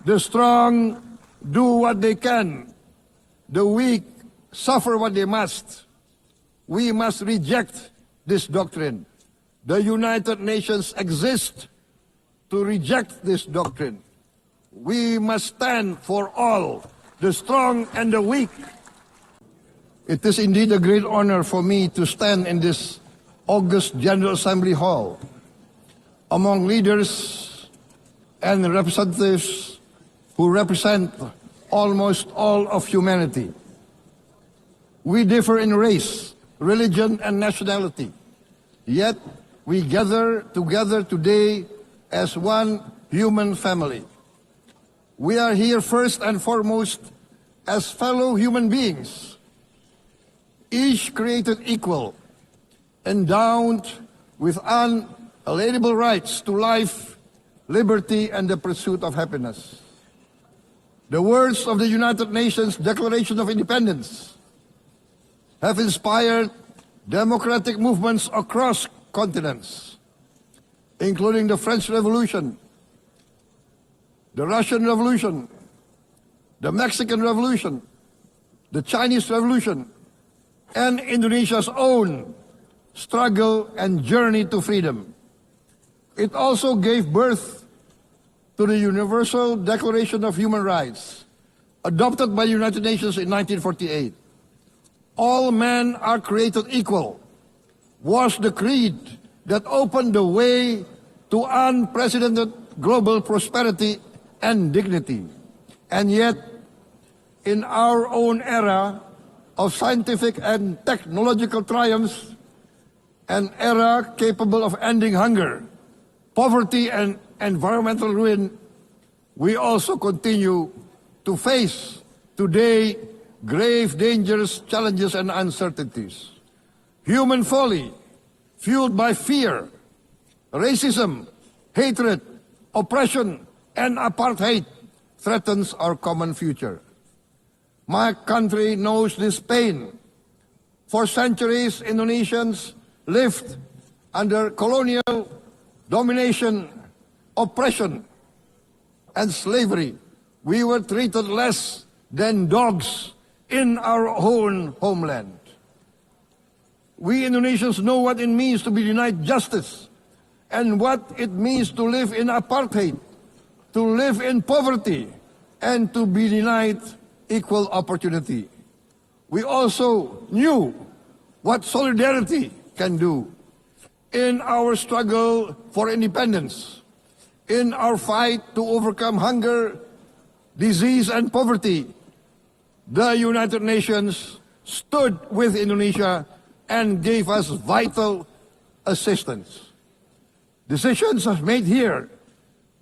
The strong do what they can. The weak suffer what they must. We must reject this doctrine. The United Nations exist to reject this doctrine. We must stand for all, the strong and the weak. It is indeed a great honor for me to stand in this august General Assembly Hall among leaders and representatives who represent almost all of humanity. We differ in race, religion, and nationality, yet we gather together today as one human family. We are here first and foremost as fellow human beings, each created equal, endowed with unalienable rights to life, liberty, and the pursuit of happiness. The words of the United Nations Declaration of Independence have inspired democratic movements across continents, including the French Revolution, the Russian Revolution, the Mexican Revolution, the Chinese Revolution, and Indonesia's own struggle and journey to freedom. It also gave birth to the Universal Declaration of Human Rights, adopted by the United Nations in 1948. All men are created equal was the creed that opened the way to unprecedented global prosperity and dignity. And yet, in our own era of scientific and technological triumphs, an era capable of ending hunger, poverty, and environmental ruin, we also continue to face today grave dangers, challenges, and uncertainties. Human folly, fueled by fear, racism, hatred, oppression, and apartheid, threatens our common future. My country knows this pain. For centuries, Indonesians lived under colonial domination, oppression, and slavery. We were treated less than dogs in our own homeland. We Indonesians know what it means to be denied justice and what it means to live in apartheid, to live in poverty, and to be denied equal opportunity. We also knew what solidarity can do in our struggle for independence, in our fight to overcome hunger, disease, and poverty. The United Nations stood with Indonesia and gave us vital assistance. Decisions made here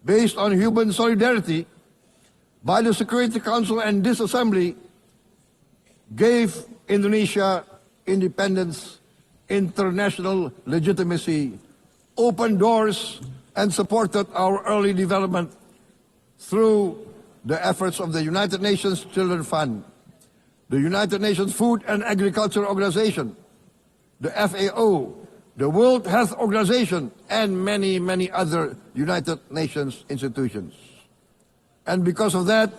based on human solidarity by the Security Council and this Assembly gave Indonesia independence, international legitimacy, opened doors, and supported our early development through the efforts of the United Nations Children Fund, the United Nations Food and Agriculture Organization, the FAO, the World Health Organization, and many, many other United Nations institutions. And because of that,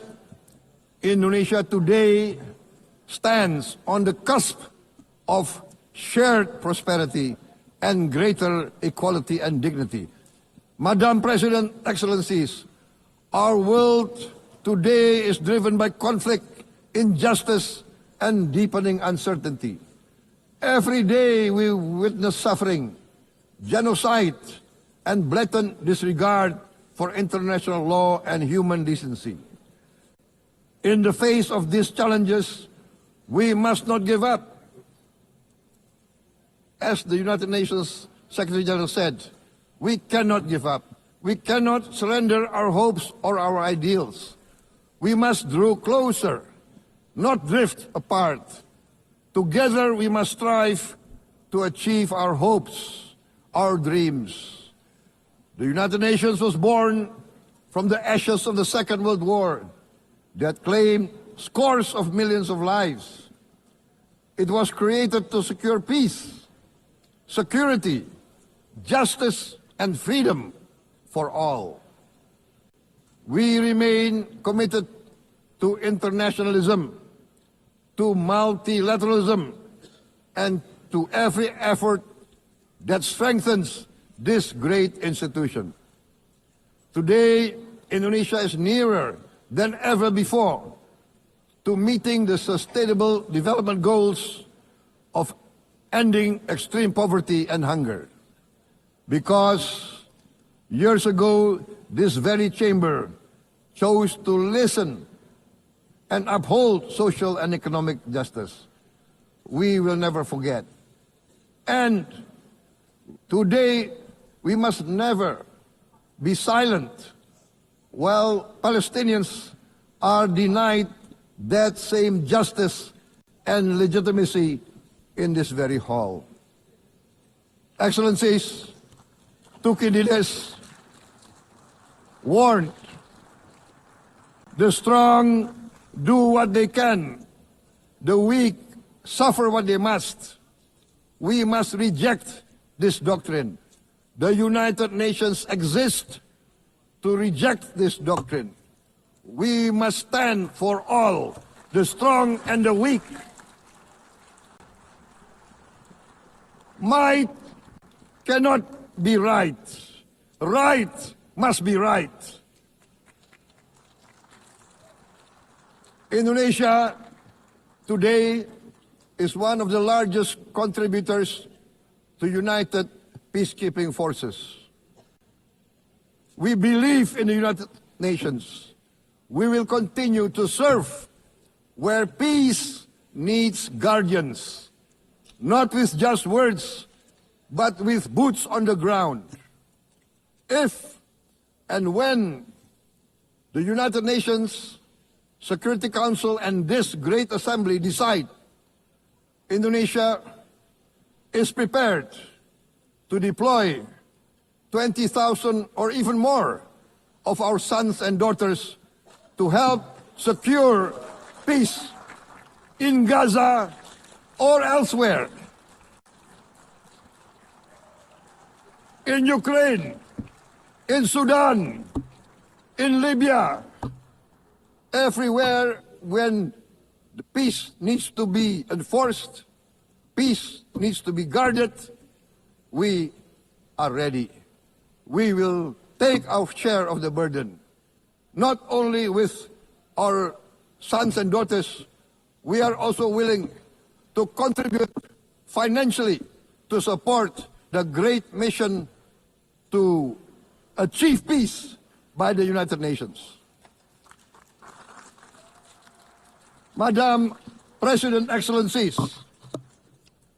Indonesia today stands on the cusp of shared prosperity and greater equality and dignity. Madam President, Excellencies, our world today is driven by conflict, injustice, and deepening uncertainty. Every day we witness suffering, genocide, and blatant disregard for international law and human decency. In the face of these challenges, we must not give up. As the United Nations Secretary General said, we cannot give up. We cannot surrender our hopes or our ideals. We must draw closer, not drift apart. Together we must strive to achieve our hopes, our dreams. The United Nations was born from the ashes of the Second World War that claimed scores of millions of lives. It was created to secure peace, security, justice, and freedom for all. We remain committed to internationalism, to multilateralism, and to every effort that strengthens this great institution. Today, Indonesia is nearer than ever before to meeting the sustainable development goals of ending extreme poverty and hunger. Because years ago, this very chamber chose to listen and uphold social and economic justice. We will never forget. And today, we must never be silent while Palestinians are denied that same justice and legitimacy in this very hall. Excellencies, Thucydides warned, the strong do what they can, the weak suffer what they must. We must reject this doctrine. The United Nations exist to reject this doctrine. We must stand for all, the strong and the weak. Might cannot be right. Right must be right. Indonesia today is one of the largest contributors to united peacekeeping forces. We believe in the United Nations. We will continue to serve where peace needs guardians, not with just words, but with boots on the ground. If and when the United Nations Security Council and this great assembly decide Indonesia is prepared to deploy 20,000 or even more of our sons and daughters to help secure peace in Gaza or elsewhere, in Ukraine, in Sudan, in Libya, everywhere when the peace needs to be enforced, peace needs to be guarded, we are ready. We will take our share of the burden, not only with our sons and daughters, we are also willing to contribute financially to support the great mission to achieve peace by the United Nations. Madam President, Excellencies,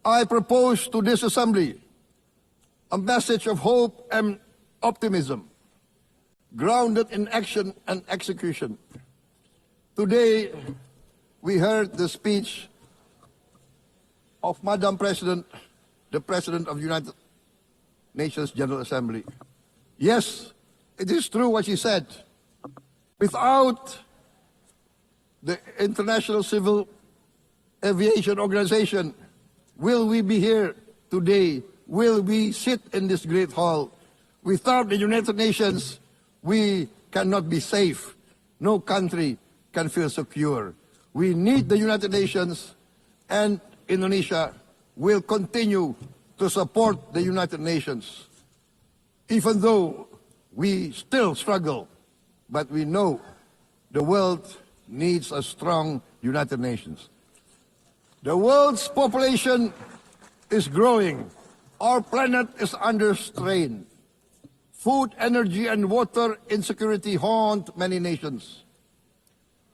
I propose to this Assembly a message of hope and optimism, grounded in action and execution. Today, we heard the speech of Madam President, the President of the United Nations General Assembly. Yes, it is true what she said. Without the International Civil Aviation Organization, will we be here today? Will we sit in this great hall? Without the United Nations, we cannot be safe. No country can feel secure. We need the United Nations, and Indonesia will continue to support the United Nations. Even though we still struggle, but we know the world needs a strong United Nations. The world's population is growing. Our planet is under strain. Food, energy, and water insecurity haunt many nations.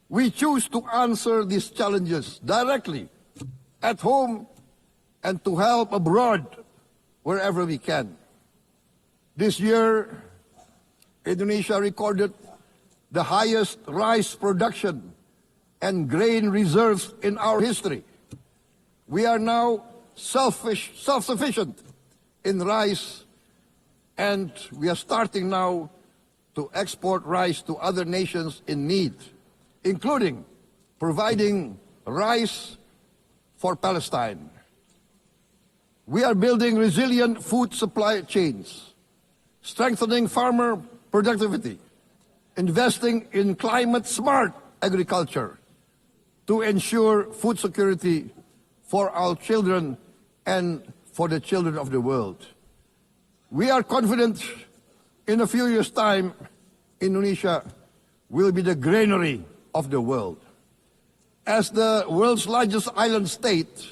We choose to answer these challenges directly at home and to help abroad wherever we can. This year, Indonesia recorded the highest rice production and grain reserves in our history. We are now self-sufficient in rice, and we are starting now to export rice to other nations in need, including providing rice for Palestine. We are building resilient food supply chains, strengthening farmer productivity, investing in climate-smart agriculture to ensure food security for our children and for the children of the world. We are confident in a few years' time, Indonesia will be the granary of the world. As the world's largest island state,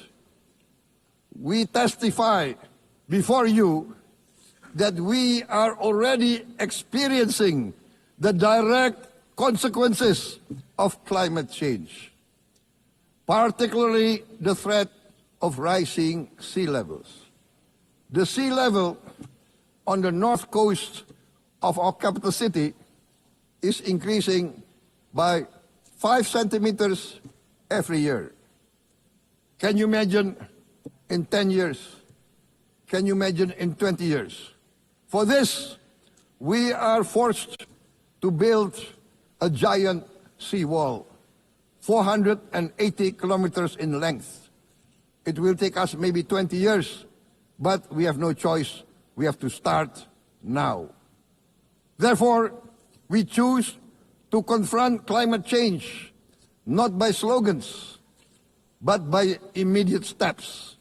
we testify before you that we are already experiencing the direct consequences of climate change, particularly the threat of rising sea levels. The sea level on the north coast of our capital city is increasing by 5 centimeters every year. Can you imagine in 10 years? Can you imagine in 20 years? For this, we are forced to build a giant seawall, 480 kilometers in length. It will take us maybe 20 years, but we have no choice. We have to start now. Therefore, we choose to confront climate change not by slogans, but by immediate steps.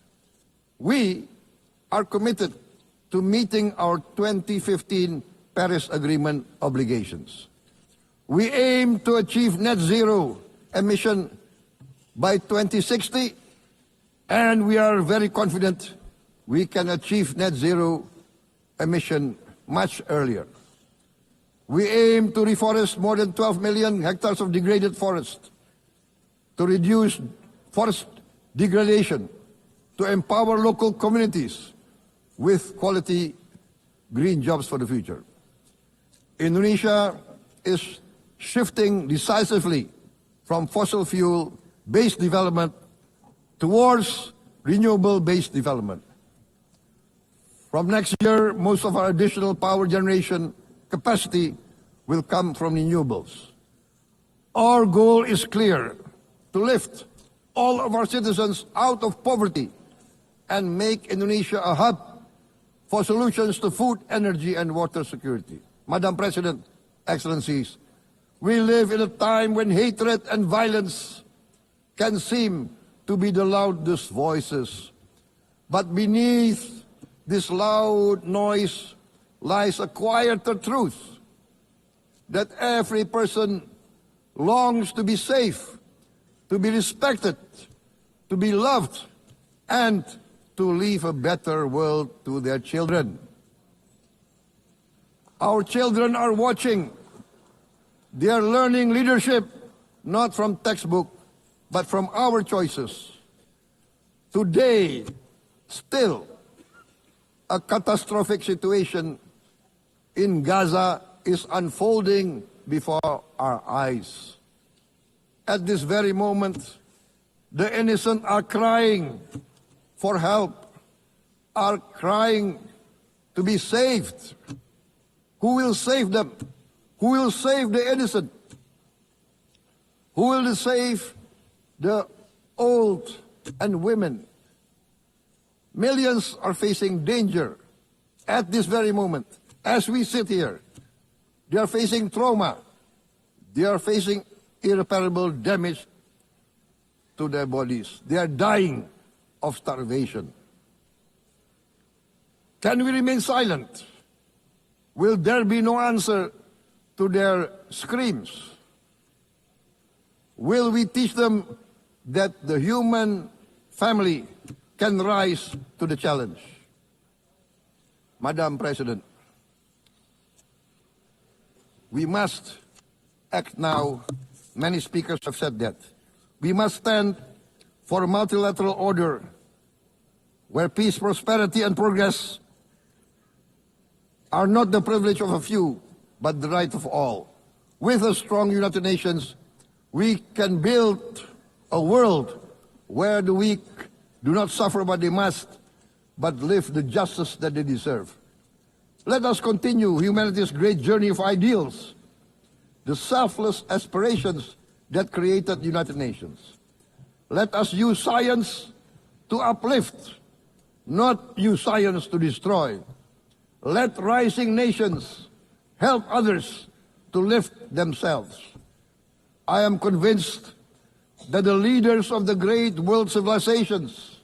We are committed to meeting our 2015 Paris Agreement obligations. We aim to achieve net zero emission by 2060, and we are very confident we can achieve net zero emission much earlier. We aim to reforest more than 12 million hectares of degraded forest, to reduce forest degradation, to empower local communities with quality green jobs for the future. Indonesia is shifting decisively from fossil fuel-based development towards renewable-based development. From next year, most of our additional power generation capacity will come from renewables. Our goal is clear: to lift all of our citizens out of poverty and make Indonesia a hub for solutions to food, energy, and water security. Madam President, Excellencies, we live in a time when hatred and violence can seem to be the loudest voices. But beneath this loud noise lies a quieter truth, that every person longs to be safe, to be respected, to be loved, and to leave a better world to their children. Our children are watching. They are learning leadership not from textbook, but from our choices. Today, still, a catastrophic situation in Gaza is unfolding before our eyes. At this very moment, the innocent are crying for help, are crying to be saved. Who will save them? Who will save the innocent? Who will save the old and women? Millions are facing danger at this very moment. As we sit here, they are facing trauma. They are facing irreparable damage to their bodies. They are dying of starvation. Can we remain silent? Will there be no answer to their screams? Will we teach them that the human family can rise to the challenge? Madam President, we must act now. Many speakers have said that. We must stand for a multilateral order where peace, prosperity, and progress are not the privilege of a few, but the right of all. With a strong United Nations, we can build a world where the weak do not suffer what they must, but live the justice that they deserve. Let us continue humanity's great journey of ideals, the selfless aspirations that created the United Nations. Let us use science to uplift, not use science to destroy. Let rising nations help others to lift themselves. I am convinced that the leaders of the great world civilizations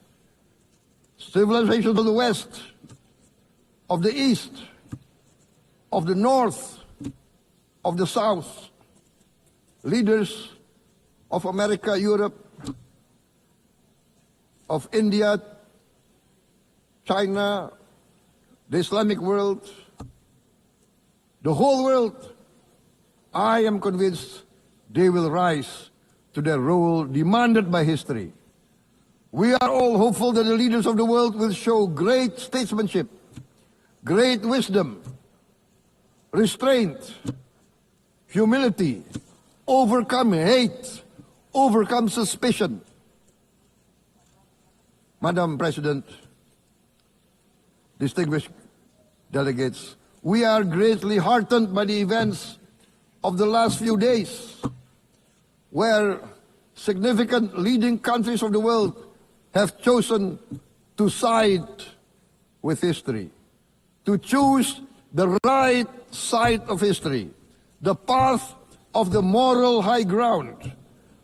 of the West, of the East, of the North, of the South, leaders of America, Europe, of India, China, the Islamic world, the whole world, I am convinced they will rise to their role demanded by history. We are all hopeful that the leaders of the world will show great statesmanship, great wisdom, restraint, humility, overcome hate, overcome suspicion. Madam President, distinguished delegates, we are greatly heartened by the events of the last few days, where significant leading countries of the world have chosen to side with history, to choose the right side of history, the path of the moral high ground,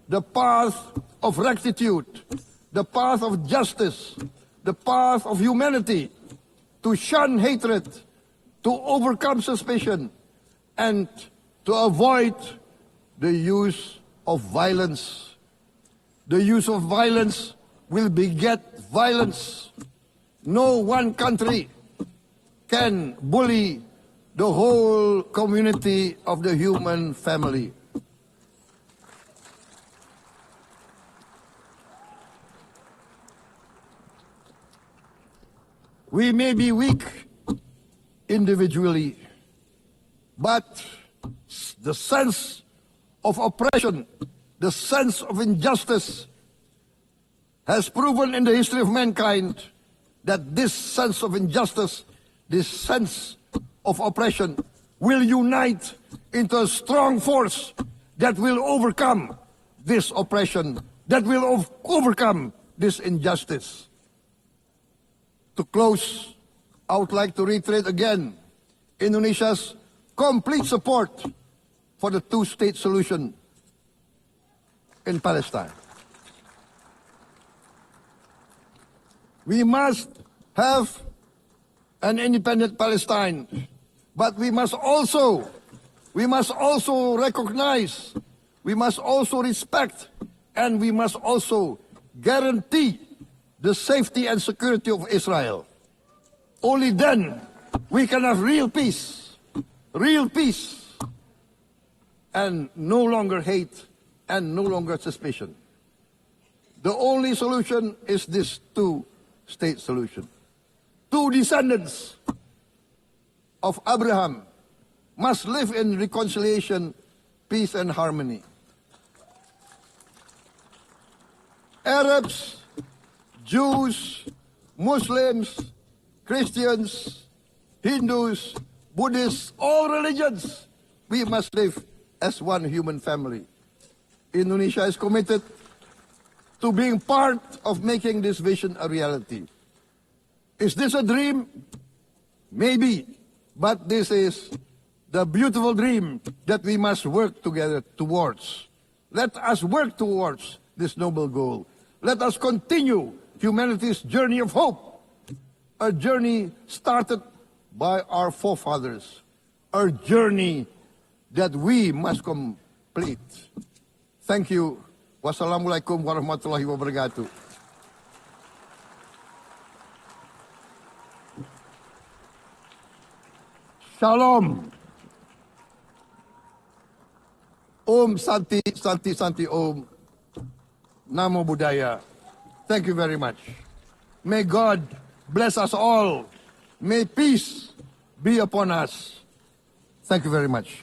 the path of rectitude, the path of justice, the path of humanity, to shun hatred, to overcome suspicion, and to avoid the use of violence. The use of violence will beget violence. No one country can bully the whole community of the human family. We may be weak individually, but the sense of oppression, the sense of injustice has proven in the history of mankind that this sense of injustice, this sense of oppression will unite into a strong force that will overcome this oppression, that will overcome this injustice. To close, I would like to reiterate again Indonesia's complete support for the two-state solution in Palestine. We must have an independent Palestine, but we must also recognize, we must also respect, and we must also guarantee the safety and security of Israel. Only then we can have real peace, and no longer hate and no longer suspicion. The only solution is this two-state solution. Two descendants of Abraham must live in reconciliation, peace, and harmony. Arabs, Jews, Muslims, Christians, Hindus, Buddhists, all religions, we must live as one human family. Indonesia is committed to being part of making this vision a reality. Is this a dream? Maybe, but this is the beautiful dream that we must work together towards. Let us work towards this noble goal. Let us continue humanity's journey of hope, a journey started by our forefathers, a journey that we must complete. Thank you. Wassalamualaikum warahmatullahi wabarakatuh. Shalom. Om Santi, Santi, Santi Om. Namo Buddhaya. Thank you very much. May God bless us all. May peace be upon us. Thank you very much.